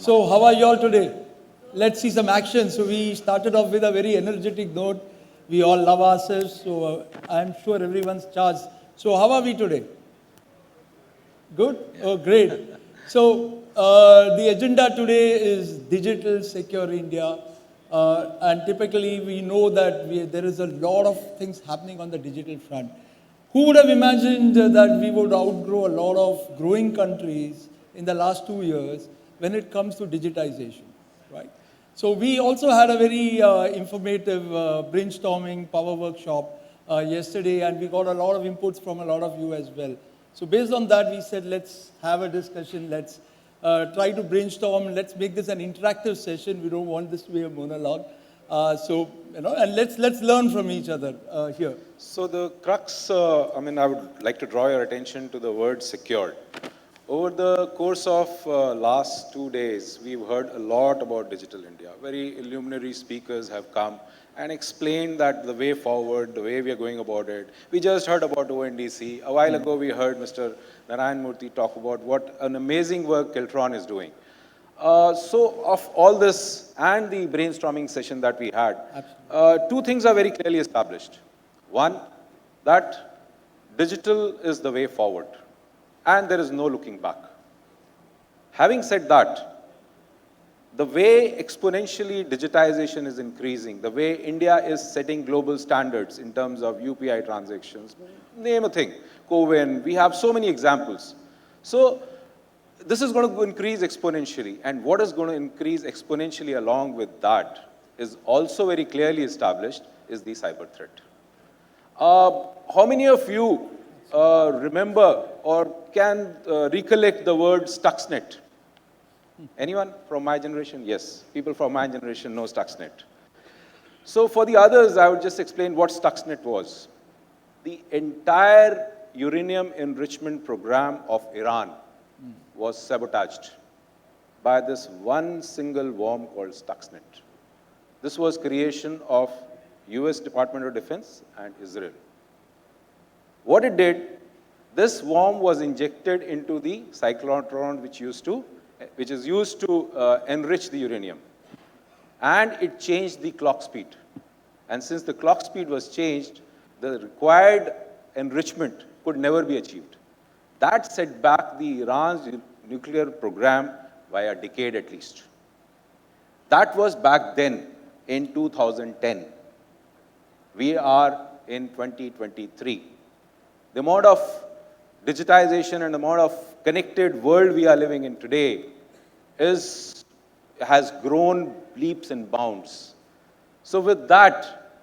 So how are you all today? Let's see some action. So we started off with a very energetic note. We all love ourselves, so I'm sure everyone's charged. So how are we today? Good? Oh, great. So the agenda today is digital secure India. And typically we know that there is a lot of things happening on the digital front. Who would have imagined that we would outgrow a lot of growing countries in the last 2 years when it comes to digitization, right? So we also had a very informative brainstorming power workshop yesterday, and we got a lot of inputs from a lot of you as well. So based on that, we said, let's have a discussion, let's try to brainstorm, let's make this an interactive session. We don't want this to be a monologue. And let's learn from each other here. So the crux, I would like to draw your attention to the word secured. Over the course of last 2 days, we've heard a lot about Digital India. Very illuminary speakers have come and explained that the way forward, the way we are going about it. We just heard about ONDC. A while ago, we heard Mr. Narayan Murthy talk about what an amazing work Keltron is doing. So of all this and the brainstorming session that we had, two things are very clearly established. One, that digital is the way forward, and there is no looking back. Having said that, the way exponentially digitization is increasing, the way India is setting global standards in terms of UPI transactions, name a thing, CoWIN, we have so many examples. So this is going to increase exponentially, and what is going to increase exponentially along with that is also very clearly established is the cyber threat. How many of you remember or can recollect the word Stuxnet? Anyone from my generation? Yes, people from my generation know Stuxnet. So for the others, I would just explain what Stuxnet was. The entire uranium enrichment program of Iran was sabotaged by this one single worm called Stuxnet. This was creation of US Department of Defense and Israel. What it did, this worm was injected into the cyclotron which is used to enrich the uranium. And it changed the clock speed. And since the clock speed was changed, the required enrichment could never be achieved. That set back the Iran's nuclear program by a decade at least. That was back then in 2010. We are in 2023. The amount of digitization and the amount of connected world we are living in today has grown leaps and bounds. So with that,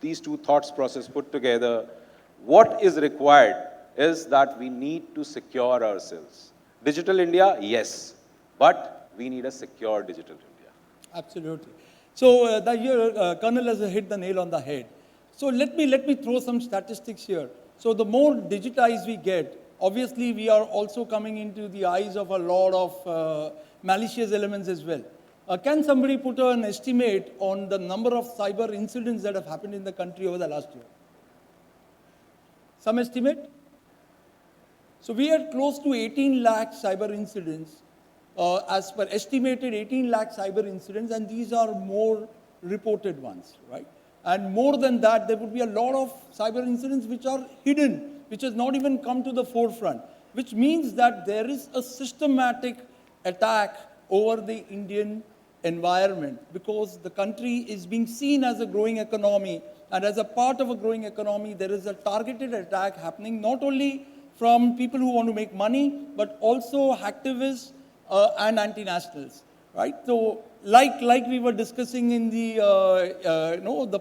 these two thoughts process put together, what is required is that we need to secure ourselves. Digital India, yes, but we need a secure digital India. Absolutely. So Colonel has hit the nail on the head. So let me throw some statistics here. So the more digitized we get, obviously we are also coming into the eyes of a lot of malicious elements as well. Can somebody put an estimate on the number of cyber incidents that have happened in the country over the last year? Some estimate? So we had close to 18 lakh cyber incidents, as per estimated 18 lakh cyber incidents, and these are more reported ones, right? And more than that, there would be a lot of cyber incidents which are hidden, which has not even come to the forefront, which means that there is a systematic attack over the Indian environment because the country is being seen as a growing economy, and as a part of a growing economy, there is a targeted attack happening not only from people who want to make money, but also hacktivists and anti-nationals, right? So, like we were discussing in the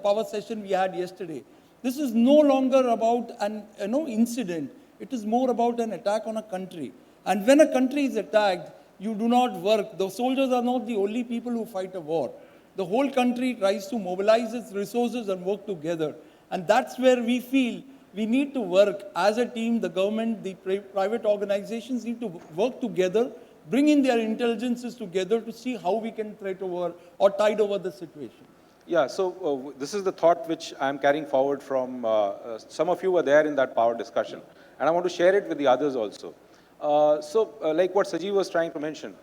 power session we had yesterday, this is no longer about an incident. It is more about an attack on a country. And when a country is attacked, you do not work. The soldiers are not the only people who fight a war. The whole country tries to mobilize its resources and work together. And that's where we feel we need to work as a team. The government, the private organizations need to work together, bring in their intelligences together to see how we can tide over the situation. Yeah, so this is the thought which I'm carrying forward from, some of you were there in that power discussion, and I want to share it with the others also. Like what Sajeev was trying to mention,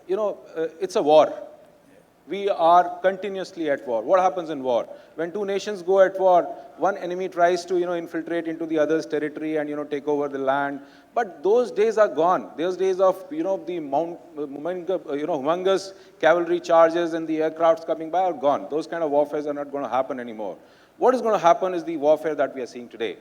it's a war. We are continuously at war. What happens in war? When two nations go at war, one enemy tries to, infiltrate into the other's territory and, take over the land. But those days are gone. Those days of, the humongous cavalry charges and the aircrafts coming by are gone. Those kind of warfares are not going to happen anymore. What is going to happen is the warfare that we are seeing today.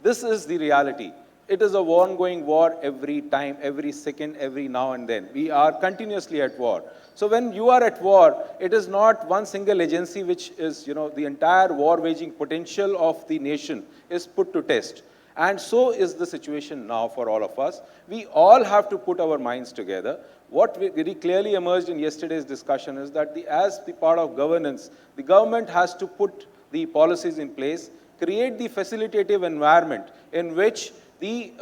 This is the reality. It is a ongoing war every time, every second, every now and then. We are continuously at war. So when you are at war, it is not one single agency which is, the entire war-waging potential of the nation is put to test. And so is the situation now for all of us. We all have to put our minds together. What very clearly emerged in yesterday's discussion is that as the part of governance, the government has to put the policies in place, create the facilitative environment in which the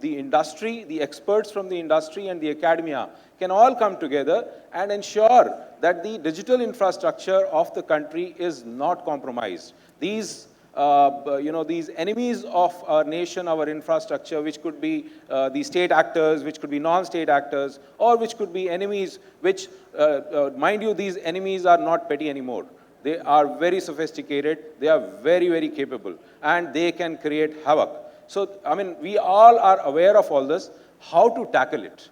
industry, the experts from the industry and the academia can all come together and ensure that the digital infrastructure of the country is not compromised. These enemies of our nation, our infrastructure, which could be the state actors, which could be non-state actors, or which could be enemies, which, mind you, these enemies are not petty anymore. They are very sophisticated, they are very, very capable, and they can create havoc. So, we all are aware of all this. How to tackle it?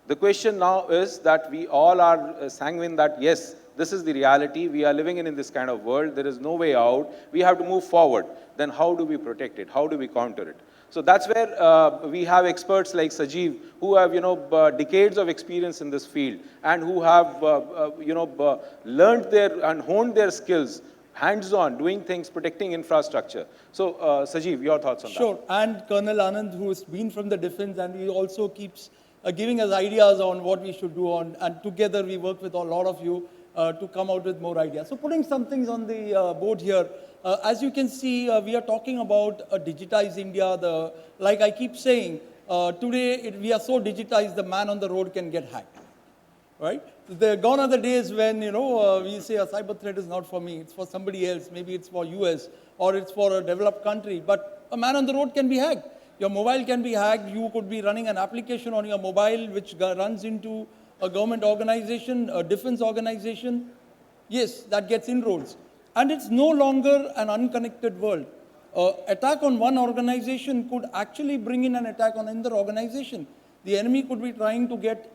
The question now is that we all are sanguine that, yes, this is the reality. We are living in this kind of world. There is no way out. We have to move forward. Then how do we protect it? How do we counter it? So that's where we have experts like Sajeev, who have, decades of experience in this field and who have, learned and honed their skills hands-on, doing things, protecting infrastructure. So, Sajeev, your thoughts on that? Sure, and Colonel Anand, who has been from the defense, and he also keeps giving us ideas on what we should do on, and together we work with a lot of you to come out with more ideas. So putting some things on the board here, as you can see, we are talking about a digitized India. Like I keep saying, today we are so digitized, the man on the road can get hacked, right? Gone are the days when, we say a cyber threat is not for me, it's for somebody else, maybe it's for US, or it's for a developed country, but a man on the road can be hacked. Your mobile can be hacked, you could be running an application on your mobile which runs into a government organization, a defense organization. Yes, that gets inroads. And it's no longer an unconnected world. Attack on one organization could actually bring in an attack on another organization. The enemy could be trying to get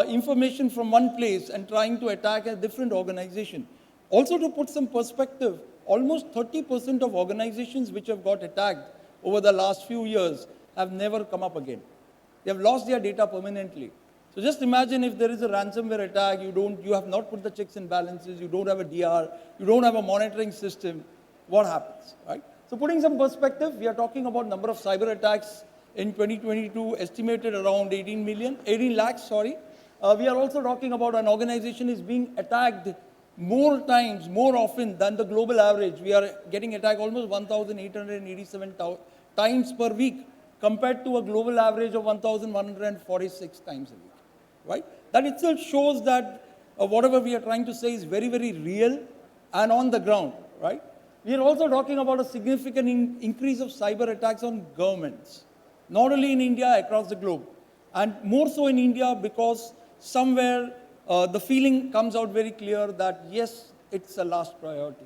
information from one place and trying to attack a different organization. Also, to put some perspective, almost 30% of organizations which have got attacked over the last few years have never come up again. They have lost their data permanently. So just imagine if there is a ransomware attack, you have not put the checks and balances, you don't have a DR, you don't have a monitoring system, what happens, right? So putting some perspective, we are talking about number of cyber attacks in 2022, estimated around 18 lakhs. We are also talking about an organization is being attacked more times, more often than the global average. We are getting attacked almost 1,887 times per week, compared to a global average of 1,146 times a week, right? That itself shows that whatever we are trying to say is very, very real and on the ground, right? We are also talking about a significant increase of cyber attacks on governments, not only in India, across the globe, and more so in India because somewhere the feeling comes out very clear that yes, it's a last priority,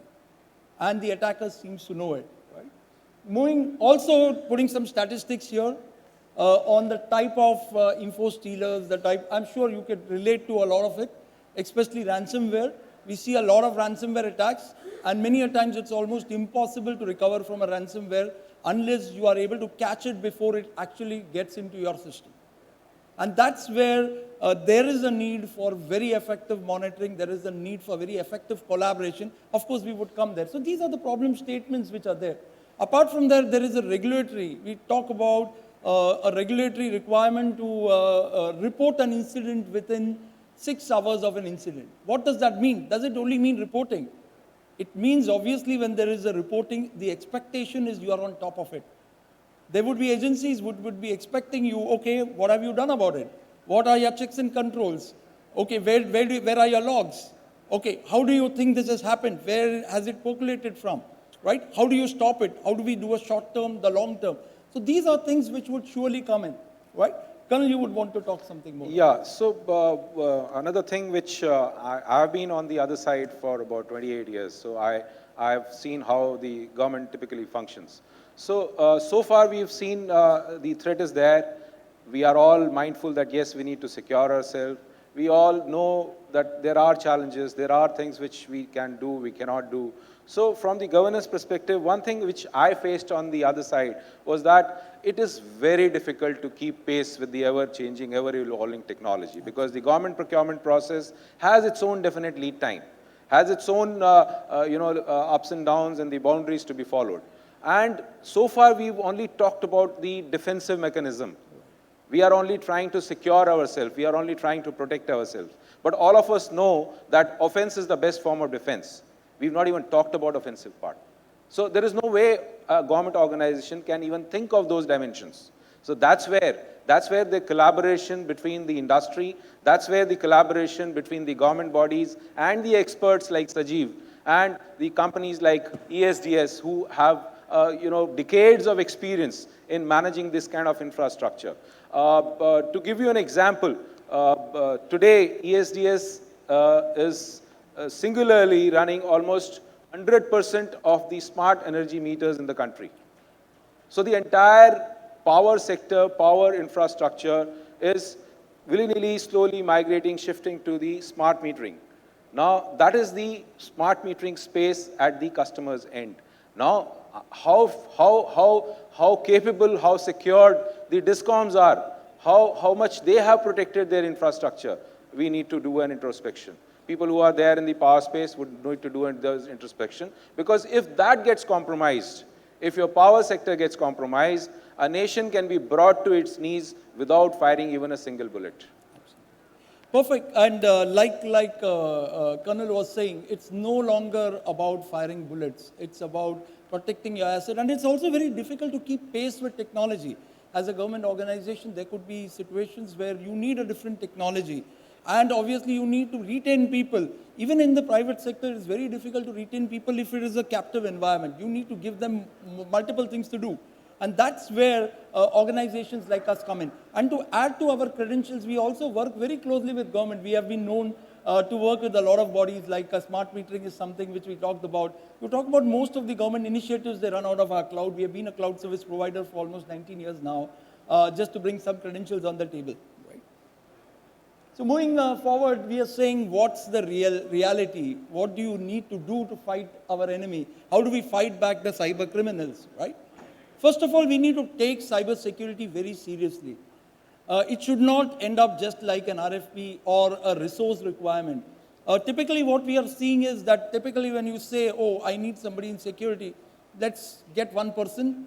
and the attackers seems to know it, right? Also putting some statistics here on the type of info stealers, I'm sure you could relate to a lot of it, especially ransomware. We see a lot of ransomware attacks, and many a times it's almost impossible to recover from a ransomware unless you are able to catch it before it actually gets into your system. And that's where there is a need for very effective monitoring, there is a need for very effective collaboration. Of course, we would come there. So these are the problem statements which are there. Apart from that, there is a regulatory. We talk about a regulatory requirement to report an incident within 6 hours of an incident. What does that mean? Does it only mean reporting? It means, obviously, when there is a reporting, the expectation is you are on top of it. There would be agencies would be expecting you, okay, what have you done about it? What are your checks and controls? Okay, where are your logs? Okay, how do you think this has happened? Where has it percolated from? Right? How do you stop it? How do we do a short term, the long term? So these are things which would surely come in, right? Colonel, you would want to talk something more. Yeah, so another thing which I've been on the other side for about 28 years, so I've seen how the government typically functions. So, so far we've seen the threat is there. We are all mindful that yes, we need to secure ourselves. We all know that there are challenges, there are things which we can do, we cannot do. So from the governance perspective, one thing which I faced on the other side was that it is very difficult to keep pace with the ever-changing, ever-evolving technology because the government procurement process has its own definite lead time, has its own ups and downs and the boundaries to be followed. And so far we've only talked about the defensive mechanism. We are only trying to secure ourselves. We are only trying to protect ourselves. But all of us know that offense is the best form of defense. We've not even talked about offensive part. So there is no way a government organization can even think of those dimensions. So that's where the collaboration between the industry, that's where the collaboration between the government bodies and the experts like Sajeev and the companies like ESDS who have decades of experience in managing this kind of infrastructure. To give you an example, today ESDS is singularly running almost 100% of the smart energy meters in the country. So the entire power sector, power infrastructure is willy-nilly, slowly migrating, shifting to the smart metering. Now, that is the smart metering space at the customer's end. Now, how capable, how secured the discoms are, how much they have protected their infrastructure, we need to do an introspection. People who are there in the power space would need to do an introspection because if that gets compromised, if your power sector gets compromised, a nation can be brought to its knees without firing even a single bullet. Perfect. And Colonel was saying, it's no longer about firing bullets. It's about protecting your asset. And it's also very difficult to keep pace with technology. As a government organization, there could be situations where you need a different technology. And obviously, you need to retain people. Even in the private sector, it's very difficult to retain people if it is a captive environment. You need to give them multiple things to do. And that's where organizations like us come in. And to add to our credentials, we also work very closely with government. We have been known to work with a lot of bodies like smart metering is something which we talked about. We talk about most of the government initiatives, they run out of our cloud. We have been a cloud service provider for almost 19 years now, just to bring some credentials on the table. Right? So moving forward, we are saying what's the reality? What do you need to do to fight our enemy? How do we fight back the cyber criminals, right? First of all, we need to take cybersecurity very seriously. It should not end up just like an RFP or a resource requirement. Typically, what we are seeing is that typically when you say, oh, I need somebody in security, let's get one person,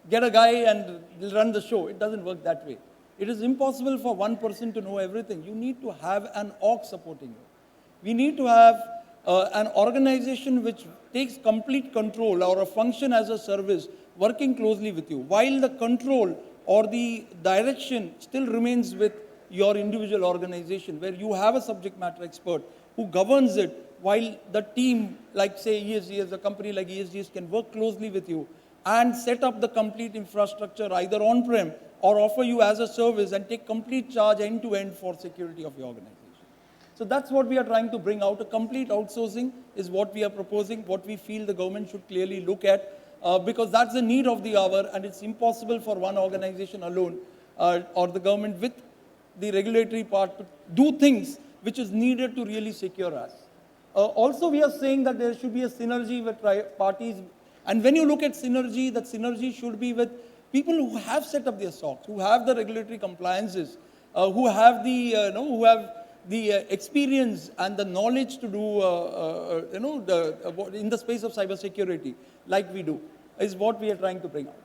get a guy and run the show. It doesn't work that way. It is impossible for one person to know everything. You need to have an org supporting you. We need to have an organization which takes complete control or a function as a service working closely with you, while the control or the direction still remains with your individual organization, where you have a subject matter expert who governs it, while the team, like say ESDS, a company like ESDS can work closely with you and set up the complete infrastructure either on-prem or offer you as a service and take complete charge end-to-end for security of your organization. So that's what we are trying to bring out. A complete outsourcing is what we are proposing, what we feel the government should clearly look at. Because that's the need of the hour, and it's impossible for one organization alone or the government with the regulatory part to do things which is needed to really secure us. Also, we are saying that there should be a synergy with parties, and when you look at synergy, that synergy should be with people who have set up their SOCs, who have the regulatory compliances, who have the experience and the knowledge to do, in the space of cybersecurity, like we do, is what we are trying to bring out.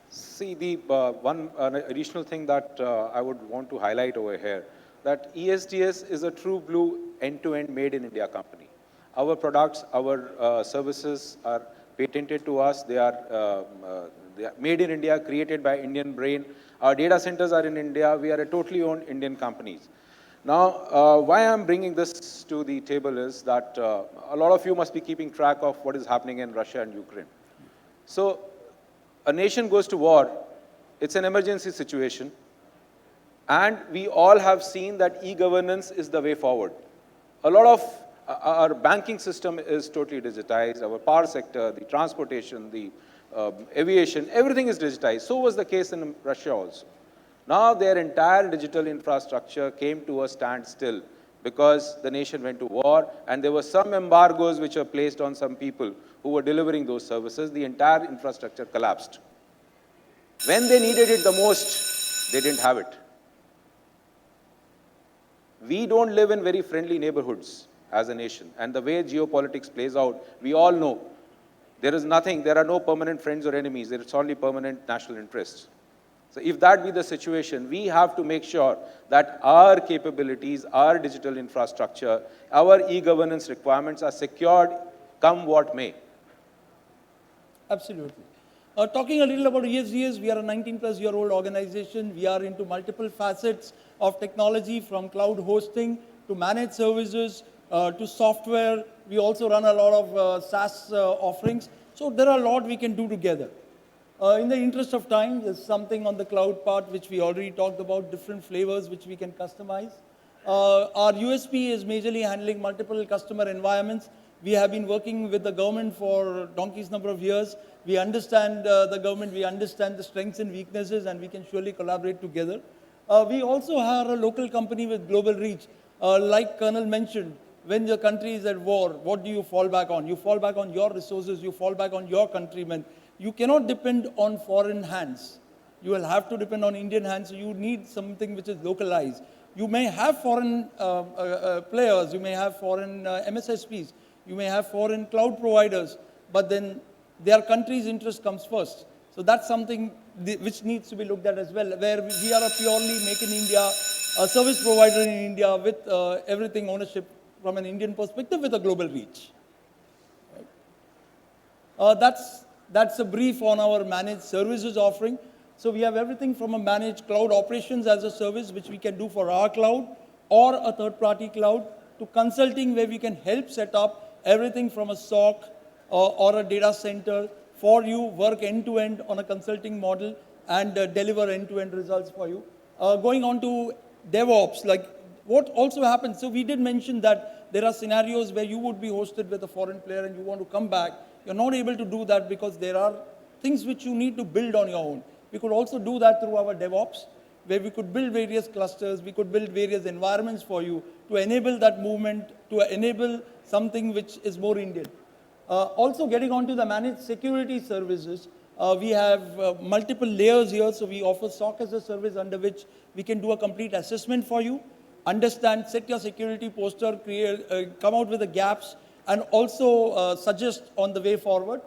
See, the one additional thing that I would want to highlight over here, that ESDS is a true blue end-to-end made in India company. Our products, our services are patented to us. They are made in India, created by Indian brain. Our data centers are in India. We are a totally owned Indian companies. Now, why I'm bringing this to the table is that a lot of you must be keeping track of what is happening in Russia and Ukraine. So, a nation goes to war. It's an emergency situation. And we all have seen that e-governance is the way forward. A lot of our banking system is totally digitized, our power sector, the transportation, the aviation, everything is digitized. So was the case in Russia also. Now their entire digital infrastructure came to a standstill because the nation went to war and there were some embargoes which were placed on some people who were delivering those services. The entire infrastructure collapsed. When they needed it the most, they didn't have it. We don't live in very friendly neighborhoods as a nation. And the way geopolitics plays out, we all know there is nothing, there are no permanent friends or enemies, there is only permanent national interests. So if that be the situation, we have to make sure that our capabilities, our digital infrastructure, our e-governance requirements are secured come what may. Absolutely. Talking a little about ESDS, we are a 19-plus-year-old organization. We are into multiple facets of technology, from cloud hosting to managed services to software. We also run a lot of SaaS offerings. So there are a lot we can do together. In the interest of time, there's something on the cloud part which we already talked about, different flavors which we can customize. Our USP is majorly handling multiple customer environments. We have been working with the government for donkey's number of years. We understand the government, we understand the strengths and weaknesses, and we can surely collaborate together. We also are a local company with global reach. Like Colonel mentioned, when your country is at war, what do you fall back on? You fall back on your resources, you fall back on your countrymen. You cannot depend on foreign hands. You will have to depend on Indian hands, so you need something which is localized. You may have foreign players, you may have foreign MSSPs, you may have foreign cloud providers, but then their country's interest comes first. So that's something which needs to be looked at as well, where we are a purely make in India, a service provider in India with everything ownership from an Indian perspective with a global reach. Right? That's a brief on our managed services offering. So we have everything from a managed cloud operations as a service, which we can do for our cloud or a third-party cloud, to consulting, where we can help set up everything from a SOC or a data center for you, work end-to-end on a consulting model, and deliver end-to-end results for you. Going on to DevOps, like what also happens, so we did mention that there are scenarios where you would be hosted with a foreign player and you want to come back. You're not able to do that because there are things which you need to build on your own. We could also do that through our DevOps, where we could build various clusters, we could build various environments for you to enable that movement, to enable something which is more Indian. Also getting onto the managed security services, we have multiple layers here. So we offer SOC as a service under which we can do a complete assessment for you, understand, set your security posture, come out with the gaps, and also suggest on the way forward.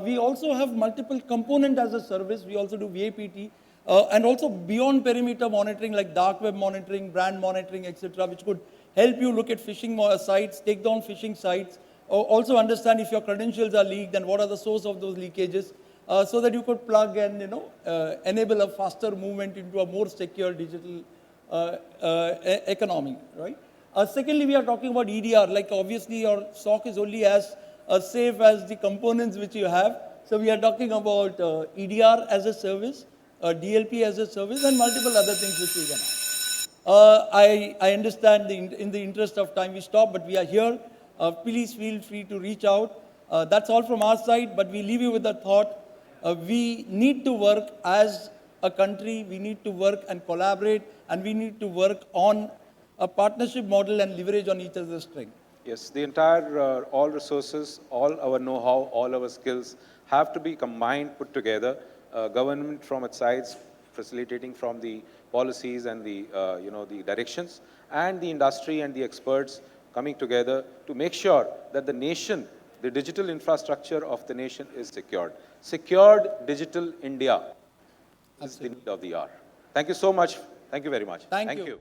We also have multiple component as a service. We also do VAPT, and also beyond perimeter monitoring, like dark web monitoring, brand monitoring, etc., which could help you look at phishing sites, take down phishing sites, also understand if your credentials are leaked and what are the source of those leakages, so that you could plug and enable a faster movement into a more secure digital economy, right? Secondly, we are talking about EDR. Like obviously, your SOC is only as safe as the components which you have. So we are talking about EDR as a service, DLP as a service, and multiple other things which we can have. I understand in the interest of time we stop, but we are here. Please feel free to reach out. That's all from our side, but we leave you with the thought. We need to work as a country, we need to work and collaborate, and we need to work on a partnership model and leverage on each other's strength. Yes, the entire, all resources, all our know-how, all our skills have to be combined, put together. Government from its sides, facilitating from the policies and the, the directions, and the industry and the experts coming together to make sure that the nation, the digital infrastructure of the nation is secured. Secured digital India is the need of the hour. Thank you so much. Thank you very much. Thank you.